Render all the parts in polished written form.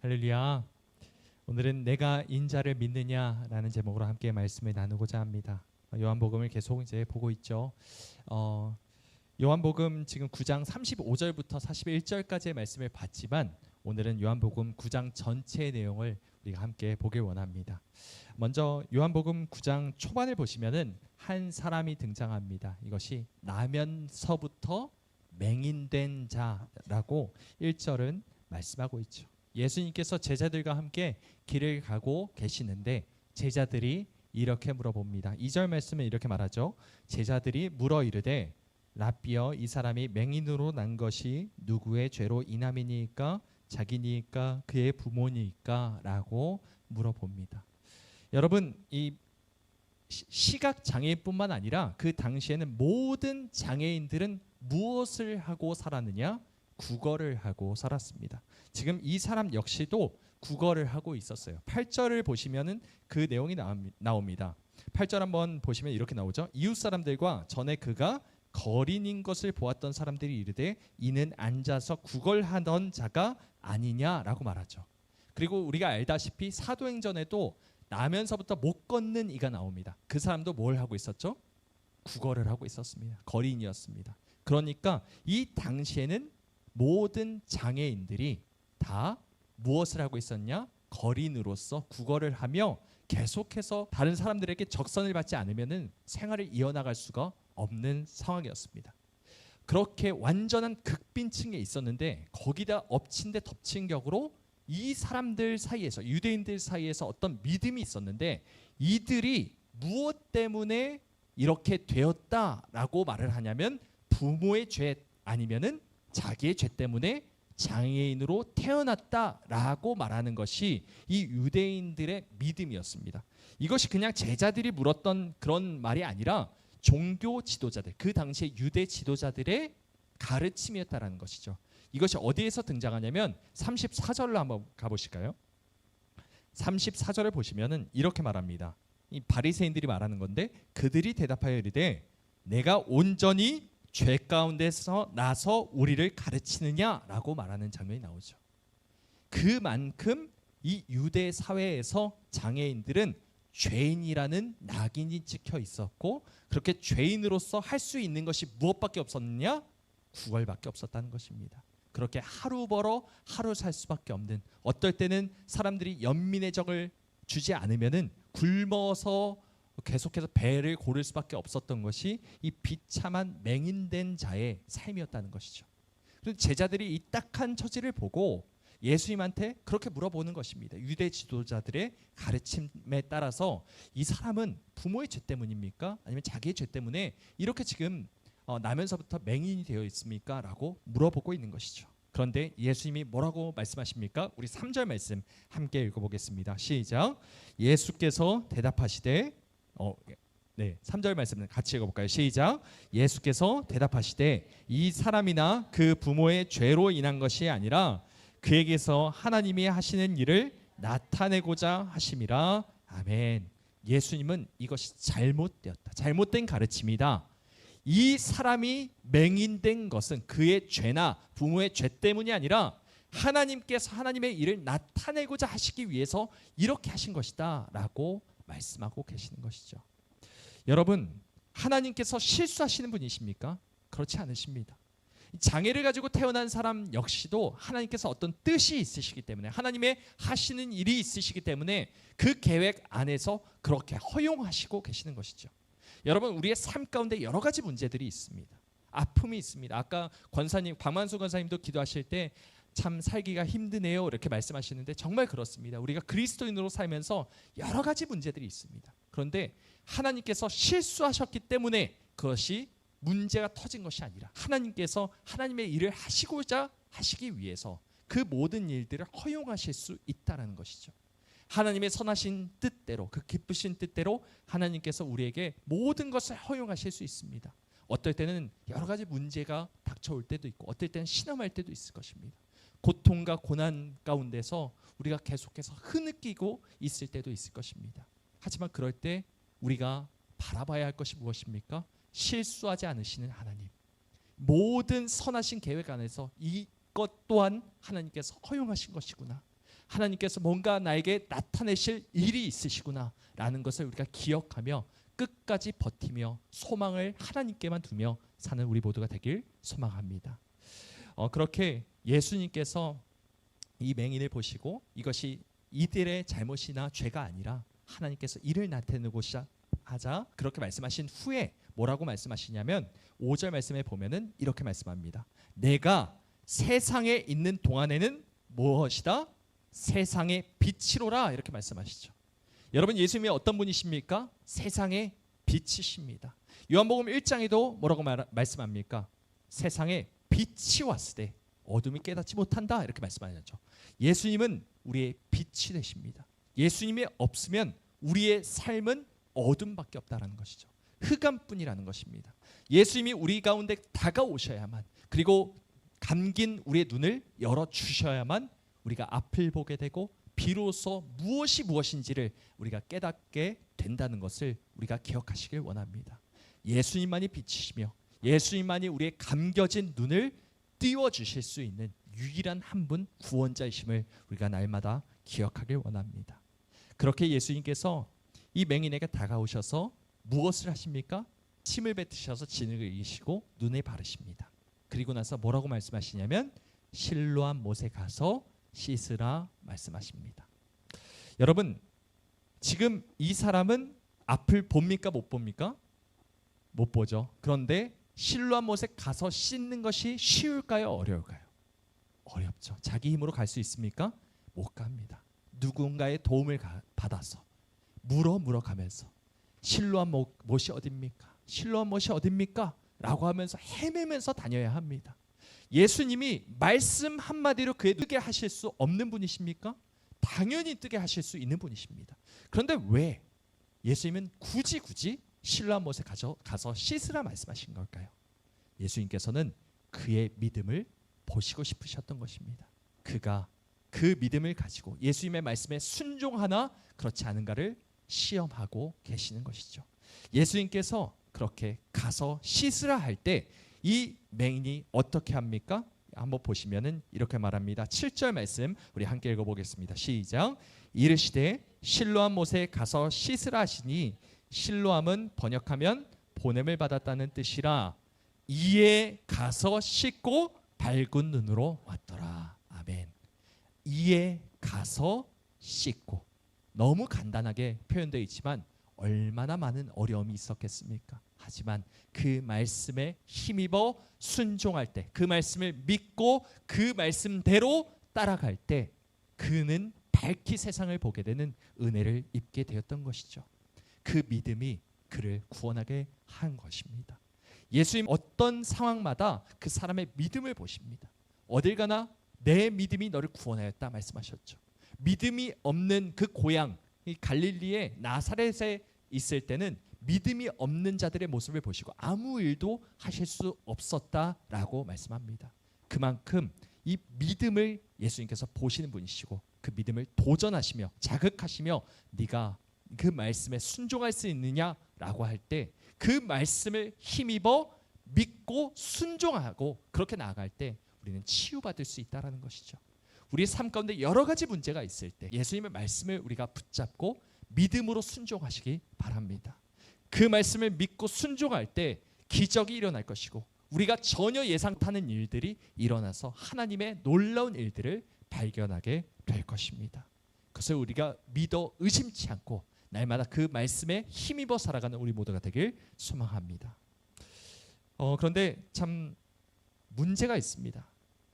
할렐루야. 오늘은 내가 인자를 믿느냐라는 제목으로 함께 말씀을 나누고자 합니다. 요한복음을 계속 이제 보고 있죠. 요한복음 지금 9장 35절부터 41절까지의 말씀을 봤지만 오늘은 요한복음 9장 전체의 내용을 우리가 함께 보길 원합니다. 먼저 요한복음 9장 초반을 보시면은 한 사람이 등장합니다. 이것이 나면서부터 맹인된 자라고 1절은 말씀하고 있죠. 예수님께서 제자들과 함께 길을 가고 계시는데 제자들이 이렇게 물어봅니다. 2절 말씀은 이렇게 말하죠. 제자들이 물어 이르되 라삐여, 이 사람이 맹인으로 난 것이 누구의 죄로 인함이니까 자기니까 그의 부모니까 라고 물어봅니다. 여러분, 이 시각 장애인뿐만 아니라 그 당시에는 모든 장애인들은 무엇을 하고 살았느냐? 구걸을 하고 살았습니다. 지금 이 사람 역시도 구걸을 하고 있었어요. 8절을 보시면은 그 내용이 나옵니다. 8절 한번 보시면 이렇게 나오죠. 이웃 사람들과 전에 그가 거린인 것을 보았던 사람들이 이르되 이는 앉아서 구걸하던 자가 아니냐라고 말하죠. 그리고 우리가 알다시피 사도행전에도 나면서부터 못 걷는 이가 나옵니다. 그 사람도 뭘 하고 있었죠? 구걸을 하고 있었습니다. 거린이었습니다. 그러니까 이 당시에는 모든 장애인들이 다 무엇을 하고 있었냐? 거린으로서 구걸을 하며 계속해서 다른 사람들에게 적선을 받지 않으면은 생활을 이어나갈 수가 없는 상황이었습니다. 그렇게 완전한 극빈층에 있었는데 거기다 엎친 데 덮친 격으로 이 사람들 사이에서, 유대인들 사이에서 어떤 믿음이 있었는데 이들이 무엇 때문에 이렇게 되었다라고 말을 하냐면 부모의 죄 아니면은 자기의 죄 때문에 장애인으로 태어났다라고 말하는 것이 이 유대인들의 믿음이었습니다. 이것이 그냥 제자들이 물었던 그런 말이 아니라 종교 지도자들, 그 당시의 유대 지도자들의 가르침이었다라는 것이죠. 이것이 어디에서 등장하냐면 34절로 한번 가보실까요? 34절을 보시면은 이렇게 말합니다. 이 바리새인들이 말하는 건데 그들이 대답하여 이르되 내가 온전히 죄 가운데서 나서 우리를 가르치느냐라고 말하는 장면이 나오죠. 그만큼 이 유대 사회에서 장애인들은 죄인이라는 낙인이 찍혀 있었고 그렇게 죄인으로서 할 수 있는 것이 무엇밖에 없었느냐? 구걸밖에 없었다는 것입니다. 그렇게 하루 벌어 하루 살 수밖에 없는, 어떨 때는 사람들이 연민의 적을 주지 않으면은 굶어서 계속해서 배를 고를 수밖에 없었던 것이 이 비참한 맹인된 자의 삶이었다는 것이죠. 그런데 제자들이 이 딱한 처지를 보고 예수님한테 그렇게 물어보는 것입니다. 유대 지도자들의 가르침에 따라서 이 사람은 부모의 죄 때문입니까? 아니면 자기의 죄 때문에 이렇게 지금 나면서부터 맹인이 되어 있습니까? 라고 물어보고 있는 것이죠. 그런데 예수님이 뭐라고 말씀하십니까? 우리 3절 말씀 함께 읽어보겠습니다. 시작. 예수께서 대답하시되 3절 말씀은 같이 읽어볼까요? 시작. 예수께서 대답하시되 이 사람이나 그 부모의 죄로 인한 것이 아니라 그에게서 하나님이 하시는 일을 나타내고자 하심이라. 아멘. 예수님은 이것이 잘못되었다, 잘못된 가르침이다. 이 사람이 맹인된 것은 그의 죄나 부모의 죄 때문이 아니라 하나님께서 하나님의 일을 나타내고자 하시기 위해서 이렇게 하신 것이다 라고 말씀하고 계시는 것이죠. 여러분, 하나님께서 실수하시는 분이십니까? 그렇지 않으십니다. 장애를 가지고 태어난 사람 역시도 하나님께서 어떤 뜻이 있으시기 때문에, 하나님의 하시는 일이 있으시기 때문에 그 계획 안에서 그렇게 허용하시고 계시는 것이죠. 여러분, 우리의 삶 가운데 여러 가지 문제들이 있습니다. 아픔이 있습니다. 아까 권사님, 광만수 권사님도 기도하실 때 참 살기가 힘드네요 이렇게 말씀하시는데 정말 그렇습니다. 우리가 그리스도인으로 살면서 여러 가지 문제들이 있습니다. 그런데 하나님께서 실수하셨기 때문에 그것이 문제가 터진 것이 아니라 하나님께서 하나님의 일을 하시고자 하시기 위해서 그 모든 일들을 허용하실 수 있다는 것이죠. 하나님의 선하신 뜻대로, 그 기쁘신 뜻대로 하나님께서 우리에게 모든 것을 허용하실 수 있습니다. 어떨 때는 여러 가지 문제가 닥쳐올 때도 있고 어떨 때는 신음할 때도 있을 것입니다. 고통과 고난 가운데서 우리가 계속해서 흐느끼고 있을 때도 있을 것입니다. 하지만 그럴 때 우리가 바라봐야 할 것이 무엇입니까? 실수하지 않으시는 하나님, 모든 선하신 계획 안에서 이것 또한 하나님께서 허용하신 것이구나. 하나님께서 뭔가 나에게 나타내실 일이 있으시구나 라는 것을 우리가 기억하며 끝까지 버티며 소망을 하나님께만 두며 사는 우리 모두가 되길 소망합니다. 그렇게 예수님께서 이 맹인을 보시고 이것이 이들의 잘못이나 죄가 아니라 하나님께서 이를 나타내고자 하자 그렇게 말씀하신 후에 뭐라고 말씀하시냐면 5절 말씀에 보면은 이렇게 말씀합니다. 내가 세상에 있는 동안에는 무엇이다? 세상의 빛이로라 이렇게 말씀하시죠. 여러분 예수님이 어떤 분이십니까? 세상의 빛이십니다. 요한복음 1장에도 뭐라고 말씀합니까? 세상에 빛이 왔을 때 어둠이 깨닫지 못한다 이렇게 말씀하셨죠. 예수님은 우리의 빛이 되십니다. 예수님이 없으면 우리의 삶은 어둠밖에 없다라는 것이죠. 흑암뿐이라는 것입니다. 예수님이 우리 가운데 다가오셔야만 그리고 감긴 우리의 눈을 열어주셔야만 우리가 앞을 보게 되고 비로소 무엇이 무엇인지를 우리가 깨닫게 된다는 것을 우리가 기억하시길 원합니다. 예수님만이 빛이시며 예수님만이 우리의 감겨진 눈을 띄워주실 수 있는 유일한 한 분 구원자이심을 우리가 날마다 기억하길 원합니다. 그렇게 예수님께서 이 맹인에게 다가오셔서 무엇을 하십니까? 침을 뱉으셔서 진을 이기시고 눈에 바르십니다. 그리고 나서 뭐라고 말씀하시냐면 실로암 못에 가서 씻으라 말씀하십니다. 여러분 지금 이 사람은 앞을 봅니까 못 봅니까? 못 보죠. 그런데 실로암 못에 가서 씻는 것이 쉬울까요 어려울까요? 어렵죠. 자기 힘으로 갈 수 있습니까? 못 갑니다. 누군가의 도움을 받아서 물어가면서 실로암 못이 어딥니까? 실로암 못이 어딥니까? 라고 하면서 헤매면서 다녀야 합니다. 예수님이 말씀 한마디로 그의 뜨게 하실 수 없는 분이십니까? 당연히 뜨게 하실 수 있는 분이십니다. 그런데 왜 예수님은 굳이 실로암 못에 가서 씻으라 말씀하신 걸까요? 예수님께서는 그의 믿음을 보시고 싶으셨던 것입니다. 그가 그 믿음을 가지고 예수님의 말씀에 순종하나 그렇지 않은가를 시험하고 계시는 것이죠. 예수님께서 그렇게 가서 씻으라 할 때 이 맹인이 어떻게 합니까? 한번 보시면은 이렇게 말합니다. 7절 말씀 우리 함께 읽어보겠습니다. 시작. 이르시되 실로암 못에 가서 씻으라 하시니 실로암은 번역하면 보냄을 받았다는 뜻이라. 이에 가서 씻고 밝은 눈으로 왔더라. 아멘. 이에 가서 씻고 너무 간단하게 표현되어 있지만 얼마나 많은 어려움이 있었겠습니까? 하지만 그 말씀에 힘입어 순종할 때 그 말씀을 믿고 그 말씀대로 따라갈 때 그는 밝히 세상을 보게 되는 은혜를 입게 되었던 것이죠. 그 믿음이 그를 구원하게 한 것입니다. 예수님 어떤 상황마다 그 사람의 믿음을 보십니다. 어딜 가나 내 믿음이 너를 구원하였다 말씀하셨죠. 믿음이 없는 그 고향 갈릴리의 나사렛에 있을 때는 믿음이 없는 자들의 모습을 보시고 아무 일도 하실 수 없었다라고 말씀합니다. 그만큼 이 믿음을 예수님께서 보시는 분이시고 그 믿음을 도전하시며 자극하시며 네가 그 말씀에 순종할 수 있느냐라고 할 때 그 말씀을 힘입어 믿고 순종하고 그렇게 나아갈 때 우리는 치유받을 수 있다는 것이죠. 우리의 삶 가운데 여러 가지 문제가 있을 때 예수님의 말씀을 우리가 붙잡고 믿음으로 순종하시기 바랍니다. 그 말씀을 믿고 순종할 때 기적이 일어날 것이고 우리가 전혀 예상 못하는 일들이 일어나서 하나님의 놀라운 일들을 발견하게 될 것입니다. 그것을 우리가 믿어 의심치 않고 날마다 그 말씀에 힘입어 살아가는 우리 모두가 되길 소망합니다. 그런데 참 문제가 있습니다.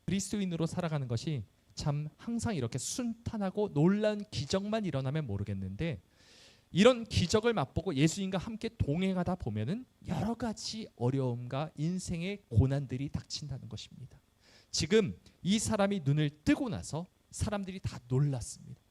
그리스도인으로 살아가는 것이 참 항상 이렇게 순탄하고 놀라운 기적만 일어나면 모르겠는데 이런 기적을 맛보고 예수님과 함께 동행하다 보면은 여러 가지 어려움과 인생의 고난들이 닥친다는 것입니다. 지금 이 사람이 눈을 뜨고 나서 사람들이 다 놀랐습니다.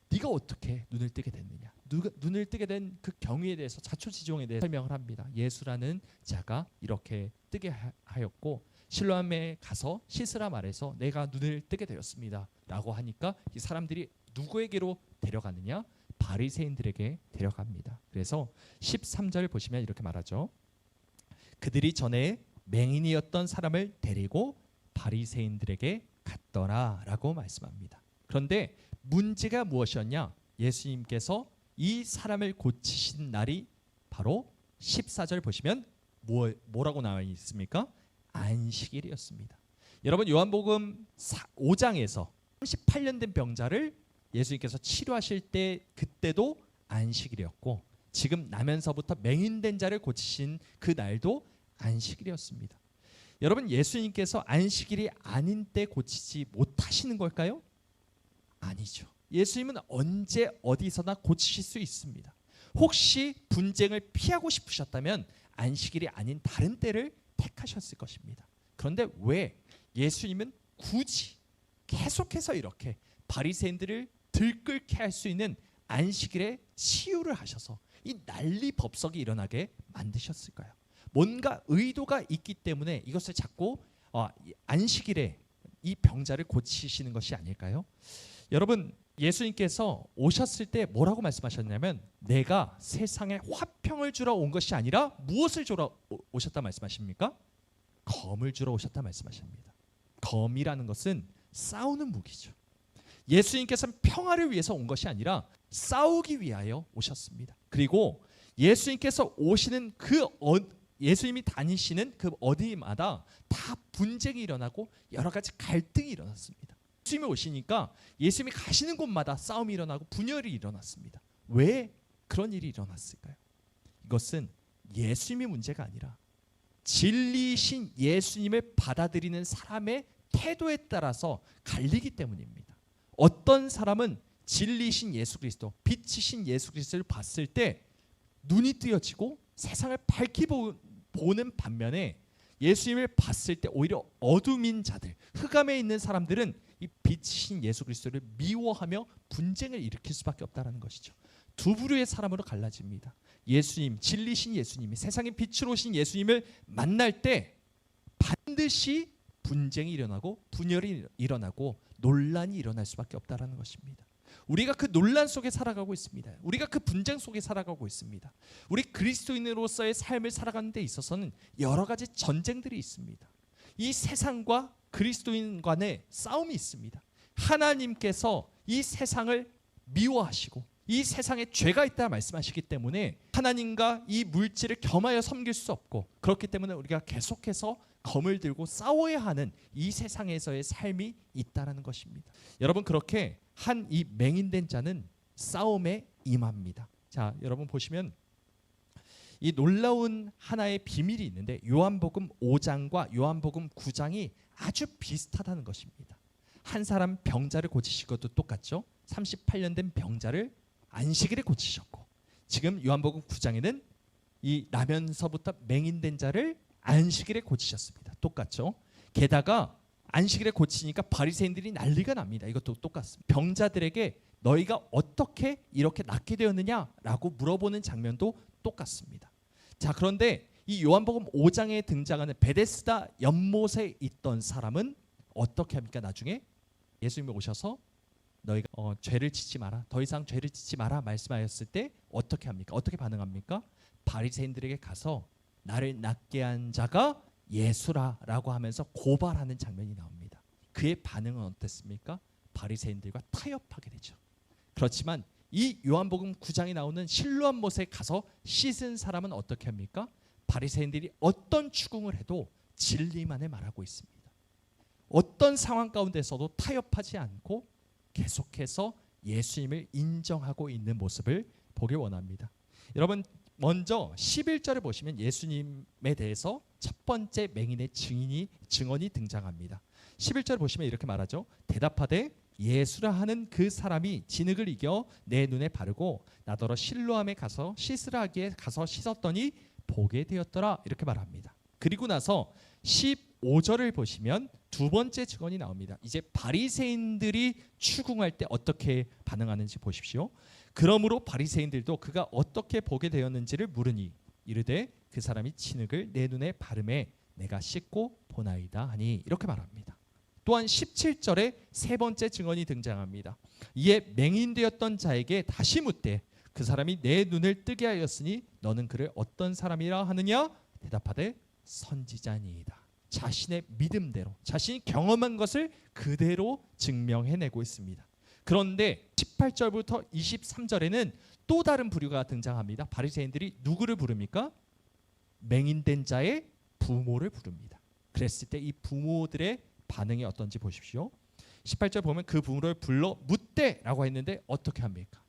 네가 어떻게 눈을 뜨게 됐느냐? 눈을 뜨게 된 그 경위에 대해서 자초지종에 대해 설명을 합니다. 예수라는 자가 이렇게 뜨게 하였고 실로암에 가서 씻으라 말해서 내가 눈을 뜨게 되었습니다. 라고 하니까 이 사람들이 누구에게로 데려가느냐? 바리새인들에게 데려갑니다. 그래서 13절 보시면 이렇게 말하죠. 그들이 전에 맹인이었던 사람을 데리고 바리새인들에게 갔더라 라고 말씀합니다. 그런데 문제가 무엇이었냐? 예수님께서 이 사람을 고치신 날이 바로 14절 보시면 뭐라고 나와 있습니까? 안식일이었습니다. 여러분 요한복음 5장에서 38년 된 병자를 예수님께서 치료하실 때 그때도 안식일이었고 지금 나면서부터 맹인된 자를 고치신 그 날도 안식일이었습니다. 여러분 예수님께서 안식일이 아닌 때 고치지 못하시는 걸까요? 아니죠. 예수님은 언제 어디서나 고치실 수 있습니다. 혹시 분쟁을 피하고 싶으셨다면 안식일이 아닌 다른 때를 택하셨을 것입니다. 그런데 왜 예수님은 굳이 계속해서 이렇게 바리새인들을 들끓게 할 수 있는 안식일에 치유를 하셔서 이 난리 법석이 일어나게 만드셨을까요? 뭔가 의도가 있기 때문에 이것을 자꾸 안식일에 이 병자를 고치시는 것이 아닐까요? 여러분 예수님께서 오셨을 때 뭐라고 말씀하셨냐면 내가 세상에 화평을 주러 온 것이 아니라 무엇을 주러 오셨다 말씀하십니까? 검을 주러 오셨다 말씀하십니다. 검이라는 것은 싸우는 무기죠. 예수님께서는 평화를 위해서 온 것이 아니라 싸우기 위하여 오셨습니다. 그리고 예수님께서 오시는 예수님이 다니시는 그 어디마다 다 분쟁이 일어나고 여러 가지 갈등이 일어났습니다. 예수님이 오시니까 예수님이 가시는 곳마다 싸움이 일어나고 분열이 일어났습니다. 왜 그런 일이 일어났을까요? 이것은 예수님이 문제가 아니라 진리이신 예수님을 받아들이는 사람의 태도에 따라서 갈리기 때문입니다. 어떤 사람은 진리이신 예수 그리스도, 빛이신 예수 그리스도를 봤을 때 눈이 뜨여지고 세상을 밝히 보는 반면에 예수님을 봤을 때 오히려 어둠인 자들, 흑암에 있는 사람들은 이 빛이신 예수 그리스도를 미워하며 분쟁을 일으킬 수밖에 없다는 것이죠. 두 부류의 사람으로 갈라집니다. 예수님, 진리신 예수님이 세상의 빛으로 오신 예수님을 만날 때 반드시 분쟁이 일어나고 분열이 일어나고 논란이 일어날 수밖에 없다는 것입니다. 우리가 그 논란 속에 살아가고 있습니다. 우리가 그 분쟁 속에 살아가고 있습니다. 우리 그리스도인으로서의 삶을 살아가는 데 있어서는 여러 가지 전쟁들이 있습니다. 이 세상과 그리스도인 간의 싸움이 있습니다. 하나님께서 이 세상을 미워하시고 이 세상에 죄가 있다 말씀하시기 때문에 하나님과 이 물질을 겸하여 섬길 수 없고 그렇기 때문에 우리가 계속해서 검을 들고 싸워야 하는 이 세상에서의 삶이 있다는 것입니다. 여러분 그렇게 한 이 맹인된 자는 싸움에 임합니다. 자, 여러분 보시면 이 놀라운 하나의 비밀이 있는데 요한복음 5장과 요한복음 9장이 아주 비슷하다는 것입니다. 한 사람 병자를 고치신 것도 똑같죠. 38년 된 병자를 안식일에 고치셨고 지금 요한복음 9장에는 이 나면서부터 맹인된 자를 안식일에 고치셨습니다. 똑같죠. 게다가 안식일에 고치니까 바리새인들이 난리가 납니다. 이것도 똑같습니다. 병자들에게 너희가 어떻게 이렇게 낫게 되었느냐라고 물어보는 장면도 똑같습니다. 자, 그런데 이 요한복음 5장에 등장하는 베데스다 연못에 있던 사람은 어떻게 합니까? 나중에 예수님이 오셔서 너희가 죄를 짓지 마라. 더 이상 죄를 짓지 마라 말씀하셨을 때 어떻게 합니까? 어떻게 반응합니까? 바리새인들에게 가서 나를 낫게 한 자가 예수라라고 하면서 고발하는 장면이 나옵니다. 그의 반응은 어땠습니까? 바리새인들과 타협하게 되죠. 그렇지만 이 요한복음 9장에 나오는 실로암 못에 가서 씻은 사람은 어떻게 합니까? 바리새인들이 어떤 추궁을 해도 진리만을 말하고 있습니다. 어떤 상황 가운데서도 타협하지 않고 계속해서 예수님을 인정하고 있는 모습을 보길 원합니다. 여러분 먼저 11절을 보시면 예수님에 대해서 첫 번째 맹인의 증언이 등장합니다. 11절 보시면 이렇게 말하죠. 대답하되 예수라 하는 그 사람이 진흙을 이겨 내 눈에 바르고 나더러 실로암에 가서 씻으라 하기에 가서 씻었더니 보게 되었더라 이렇게 말합니다. 그리고 나서 15절을 보시면 두 번째 증언이 나옵니다. 이제 바리새인들이 추궁할 때 어떻게 반응하는지 보십시오. 그러므로 바리새인들도 그가 어떻게 보게 되었는지를 물으니 이르되 그 사람이 진흙을 내 눈에 바르매 내가 씻고 보나이다 하니 이렇게 말합니다. 또한 17절에 세 번째 증언이 등장합니다. 이에 맹인되었던 자에게 다시 묻되 그 사람이 내 눈을 뜨게 하였으니 너는 그를 어떤 사람이라 하느냐? 대답하되 선지자니이다. 자신의 믿음대로 자신이 경험한 것을 그대로 증명해내고 있습니다. 그런데 18절부터 23절에는 또 다른 부류가 등장합니다. 바리새인들이 누구를 부릅니까? 맹인된 자의 부모를 부릅니다. 그랬을 때 이 부모들의 반응이 어떤지 보십시오. 18절 보면 그 부모를 불러 묻되라고 했는데 어떻게 합니까?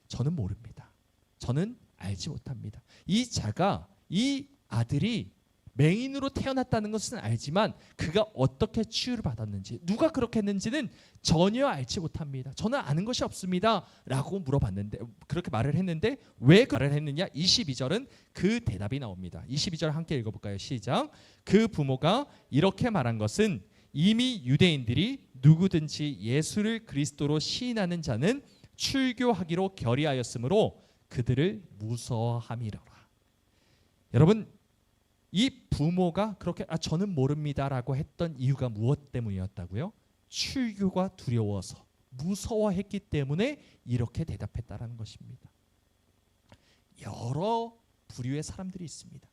저는 모릅니다. 저는 알지 못합니다. 이 자가, 이 아들이 맹인으로 태어났다는 것은 알지만 그가 어떻게 치유를 받았는지, 누가 그렇게 했는지는 전혀 알지 못합니다. 저는 아는 것이 없습니다 라고 물어봤는데, 그렇게 말을 했는데 왜 그 말을 했느냐? 22절은 그 대답이 나옵니다. 22절 함께 읽어볼까요? 시작. 그 부모가 이렇게 말한 것은 이미 유대인들이 누구든지 예수를 그리스도로 시인하는 자는 출교하기로 결의하였으므로 그들을 무서워함이로라. 여러분, 이 부모가 그렇게 저는 모릅니다라고 했던 이유가 무엇 때문이었다고요? 출교가 두려워서, 무서워했기 때문에 이렇게 대답했다라는 것입니다. 여러 부류의 사람들이 있습니다.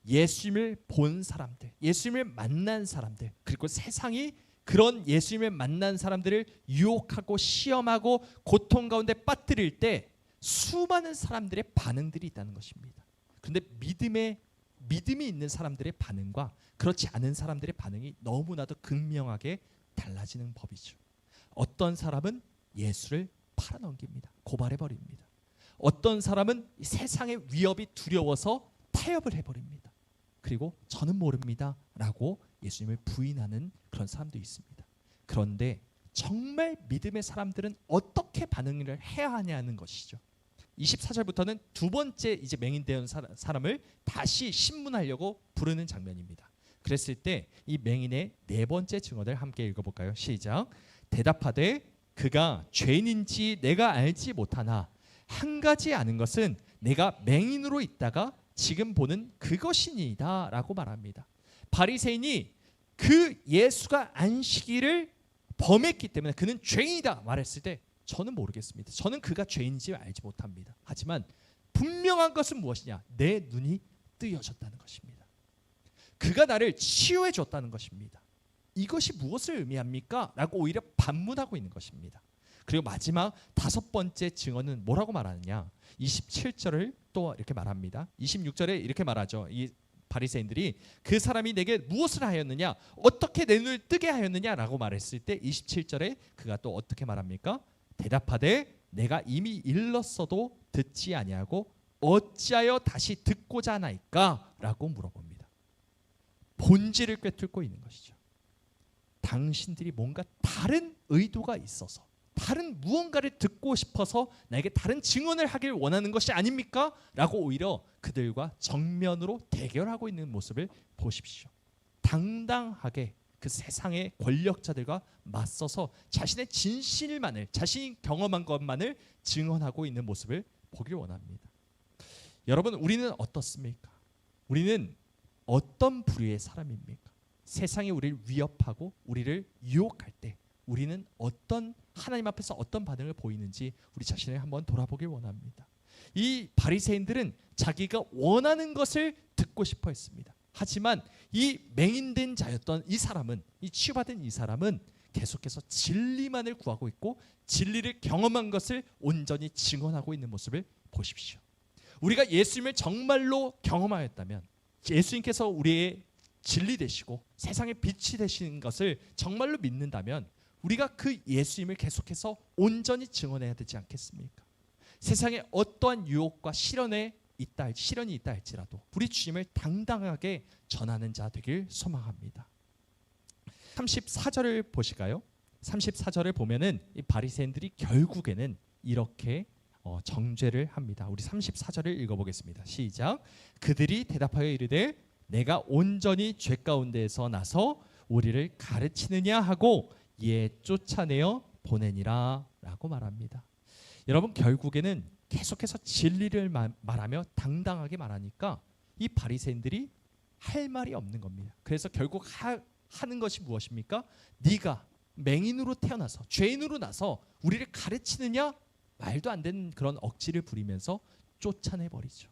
예수님을 본 사람들, 예수님을 만난 사람들, 그리고 세상이 그런 예수님을 만난 사람들을 유혹하고 시험하고 고통 가운데 빠뜨릴 때 수많은 사람들의 반응들이 있다는 것입니다. 그런데 믿음이 있는 사람들의 반응과 그렇지 않은 사람들의 반응이 너무나도 극명하게 달라지는 법이죠. 어떤 사람은 예수를 팔아넘깁니다. 고발해버립니다. 어떤 사람은 세상의 위협이 두려워서 타협을 해버립니다. 그리고 저는 모릅니다 라고 예수님을 부인하는 그런 사람도 있습니다. 그런데 정말 믿음의 사람들은 어떻게 반응을 해야 하냐는 것이죠. 24절부터는 두 번째 이제 맹인된 사람을 다시 신문하려고 부르는 장면입니다. 그랬을 때 이 맹인의 네 번째 증언을 함께 읽어볼까요? 시작. 대답하되 그가 죄인인지 내가 알지 못하나 한 가지 아는 것은 내가 맹인으로 있다가 지금 보는 그것이니이다 라고 말합니다. 바리새인이 그 예수가 안식일을 범했기 때문에 그는 죄인이다 말했을 때 저는 모르겠습니다. 저는 그가 죄인인지 알지 못합니다. 하지만 분명한 것은 무엇이냐? 내 눈이 뜨여졌다는 것입니다. 그가 나를 치유해 줬다는 것입니다. 이것이 무엇을 의미합니까? 라고 오히려 반문하고 있는 것입니다. 그리고 마지막 다섯 번째 증언은 뭐라고 말하느냐? 27절을 또 이렇게 말합니다. 26절에 이렇게 말하죠. 이 바리새인들이 그 사람이 내게 무엇을 하였느냐? 어떻게 내 눈을 뜨게 하였느냐라고 말했을 때 27절에 그가 또 어떻게 말합니까? 대답하되 내가 이미 일렀어도 듣지 아니하고 어찌하여 다시 듣고자 하나이까? 라고 물어봅니다. 본질을 꿰뚫고 있는 것이죠. 당신들이 뭔가 다른 의도가 있어서, 다른 무언가를 듣고 싶어서 나에게 다른 증언을 하길 원하는 것이 아닙니까? 라고 오히려 그들과 정면으로 대결하고 있는 모습을 보십시오. 당당하게 그 세상의 권력자들과 맞서서 자신의 진실만을, 자신이 경험한 것만을 증언하고 있는 모습을 보길 원합니다. 여러분, 우리는 어떻습니까? 우리는 어떤 부류의 사람입니까? 세상이 우리를 위협하고 우리를 유혹할 때 우리는 하나님 앞에서 어떤 반응을 보이는지 우리 자신을 한번 돌아보길 원합니다. 이 바리새인들은 자기가 원하는 것을 듣고 싶어 했습니다. 하지만 이 맹인된 자였던 이 사람은, 이 치유받은 이 사람은 계속해서 진리만을 구하고 있고 진리를 경험한 것을 온전히 증언하고 있는 모습을 보십시오. 우리가 예수님을 정말로 경험하였다면, 예수님께서 우리의 진리 되시고 세상의 빛이 되시는 것을 정말로 믿는다면 우리가 그 예수님을 계속해서 온전히 증언해야 되지 않겠습니까? 세상에 어떠한 유혹과 시련이 있다 할지라도 우리 주님을 당당하게 전하는 자 되길 소망합니다. 34절을 보실까요? 34절을 보면은 이 바리새인들이 결국에는 이렇게 정죄를 합니다. 우리 34절을 읽어보겠습니다. 시작. 그들이 대답하여 이르되 내가 온전히 죄 가운데에서 나서 우리를 가르치느냐 하고 이에 쫓아내어 보내니라 라고 말합니다. 여러분, 결국에는 계속해서 진리를 말하며 당당하게 말하니까 이 바리새인들이 할 말이 없는 겁니다. 그래서 결국 하는 것이 무엇입니까? 네가 맹인으로 태어나서 죄인으로 나서 우리를 가르치느냐? 말도 안 되는 그런 억지를 부리면서 쫓아내버리죠.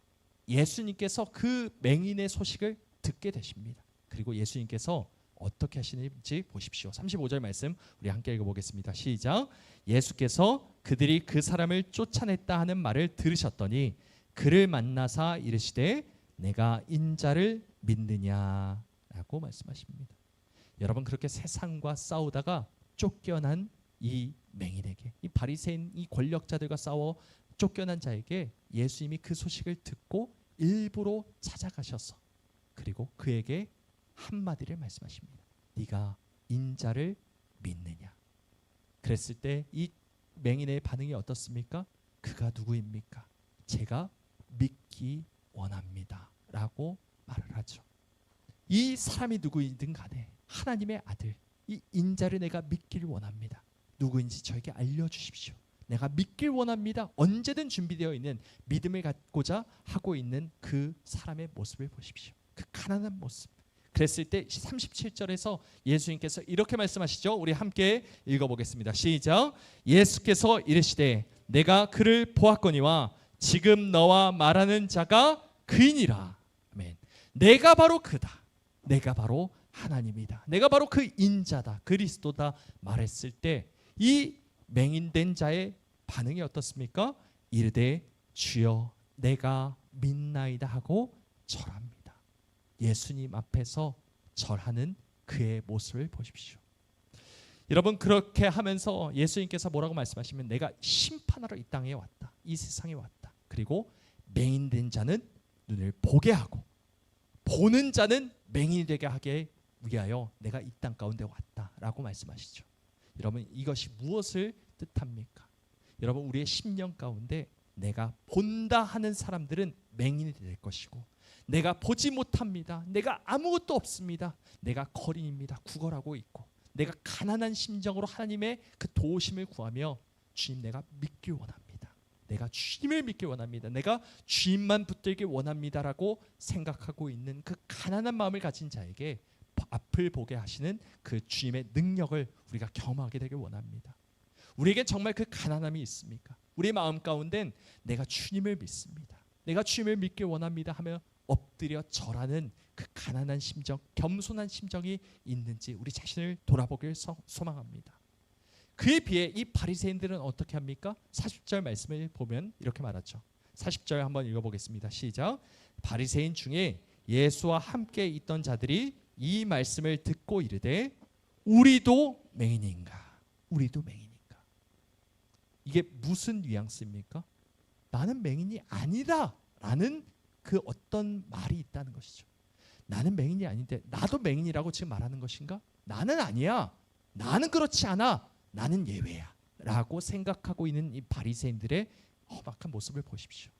예수님께서 그 맹인의 소식을 듣게 되십니다. 그리고 예수님께서 어떻게 하시는지 보십시오. 35절 말씀 우리 함께 읽어보겠습니다. 시작. 예수께서 그들이 그 사람을 쫓아냈다 하는 말을 들으셨더니 그를 만나사 이르시되 내가 인자를 믿느냐라고 말씀하십니다. 여러분, 그렇게 세상과 싸우다가 쫓겨난 이 맹인에게, 이 바리새인 이 권력자들과 싸워 쫓겨난 자에게 예수님이 그 소식을 듣고 일부러 찾아가셔서 그리고 그에게 한마디를 말씀하십니다. 네가 인자를 믿느냐. 그랬을 때 이 맹인의 반응이 어떻습니까? 그가 누구입니까? 제가 믿기 원합니다 라고 말을 하죠. 이 사람이 누구이든 간에 하나님의 아들, 이 인자를 내가 믿기를 원합니다. 누구인지 저에게 알려주십시오. 내가 믿길 원합니다. 언제든 준비되어 있는 믿음을 갖고자 하고 있는 그 사람의 모습을 보십시오. 그 가난한 모습. 그랬을 때 37절에서 예수님께서 이렇게 말씀하시죠. 우리 함께 읽어보겠습니다. 시작. 예수께서 이르시되 내가 그를 보았거니와 지금 너와 말하는 자가 그이니라. 아멘. 내가 바로 그다. 내가 바로 하나님이다. 내가 바로 그 인자다. 그리스도다 말했을 때 이 맹인된 자의 반응이 어떻습니까? 이르되 주여 내가 믿나이다 하고 절합니다. 예수님 앞에서 절하는 그의 모습을 보십시오. 여러분, 그렇게 하면서 예수님께서 뭐라고 말씀하시면 내가 심판하러 이 땅에 왔다. 이 세상에 왔다. 그리고 맹인된 자는 눈을 보게 하고 보는 자는 맹인이 되게 하게 위하여 내가 이 땅 가운데 왔다라고 말씀하시죠. 여러분, 이것이 무엇을 뜻합니까? 여러분, 우리의 심령 가운데 내가 본다 하는 사람들은 맹인이 될 것이고 내가 보지 못합니다. 내가 아무것도 없습니다. 내가 거린입니다. 구걸하고 있고 내가 가난한 심정으로 하나님의 그 도우심을 구하며 주님 내가 믿길 원합니다. 내가 주님을 믿길 원합니다. 내가 주님만 붙들길 원합니다라고 생각하고 있는 그 가난한 마음을 가진 자에게 앞을 보게 하시는 그 주님의 능력을 우리가 경험하게 되길 원합니다. 우리에게 정말 그 가난함이 있습니까? 우리의 마음 가운데는 내가 주님을 믿습니다. 내가 주님을 믿길 원합니다 하며 엎드려 절하는 그 가난한 심정, 겸손한 심정이 있는지 우리 자신을 돌아보길 소망합니다. 그에 비해 이 바리새인들은 어떻게 합니까? 40절 말씀을 보면 이렇게 말하죠. 40절 한번 읽어보겠습니다. 시작. 바리새인 중에 예수와 함께 있던 자들이 이 말씀을 듣고 이르되 우리도 맹인인가? 우리도 맹인인가? 이게 무슨 뉘앙스입니까? 나는 맹인이 아니다 라는 그 어떤 말이 있다는 것이죠. 나는 맹인이 아닌데 나도 맹인이라고 지금 말하는 것인가? 나는 아니야. 나는 그렇지 않아. 나는 예외야 라고 생각하고 있는 이 바리새인들의 험악한 모습을 보십시오.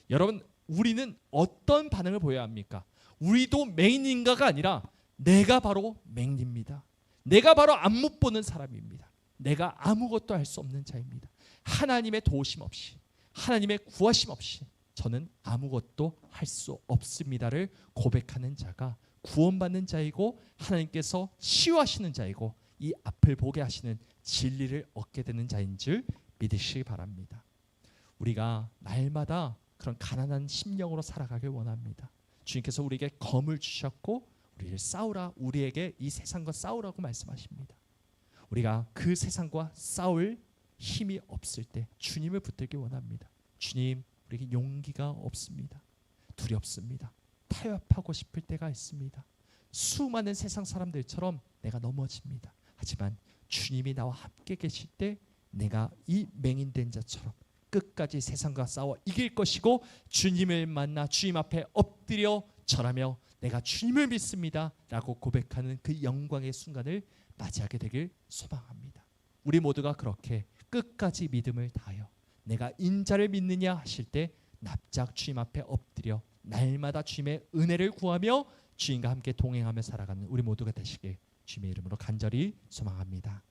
여러분, 우리는 어떤 반응을 보여야 합니까? 우리도 맹인인가가 아니라 내가 바로 맹인입니다. 내가 바로 안 못 보는 사람입니다. 내가 아무것도 할 수 없는 자입니다. 하나님의 도우심 없이, 하나님의 구하심 없이 저는 아무것도 할 수 없습니다를 고백하는 자가 구원받는 자이고 하나님께서 치유하시는 자이고 이 앞을 보게 하시는 진리를 얻게 되는 자인 줄 믿으시기 바랍니다. 우리가 날마다 그런 가난한 심령으로 살아가길 원합니다. 주님께서 우리에게 검을 주셨고 우리를 싸우라, 우리에게 이 세상과 싸우라고 말씀하십니다. 우리가 그 세상과 싸울 힘이 없을 때 주님을 붙들기 원합니다. 주님, 우리에게 용기가 없습니다. 두렵습니다. 타협하고 싶을 때가 있습니다. 수많은 세상 사람들처럼 내가 넘어집니다. 하지만 주님이 나와 함께 계실 때 내가 이 맹인된 자처럼 끝까지 세상과 싸워 이길 것이고 주님을 만나 주님 앞에 엎드려 절하며 내가 주님을 믿습니다 라고 고백하는 그 영광의 순간을 맞이하게 되길 소망합니다. 우리 모두가 그렇게 끝까지 믿음을 다하여 내가 인자를 믿느냐 하실 때 납작 주님 앞에 엎드려 날마다 주님의 은혜를 구하며 주님과 함께 동행하며 살아가는 우리 모두가 되시길 주님의 이름으로 간절히 소망합니다.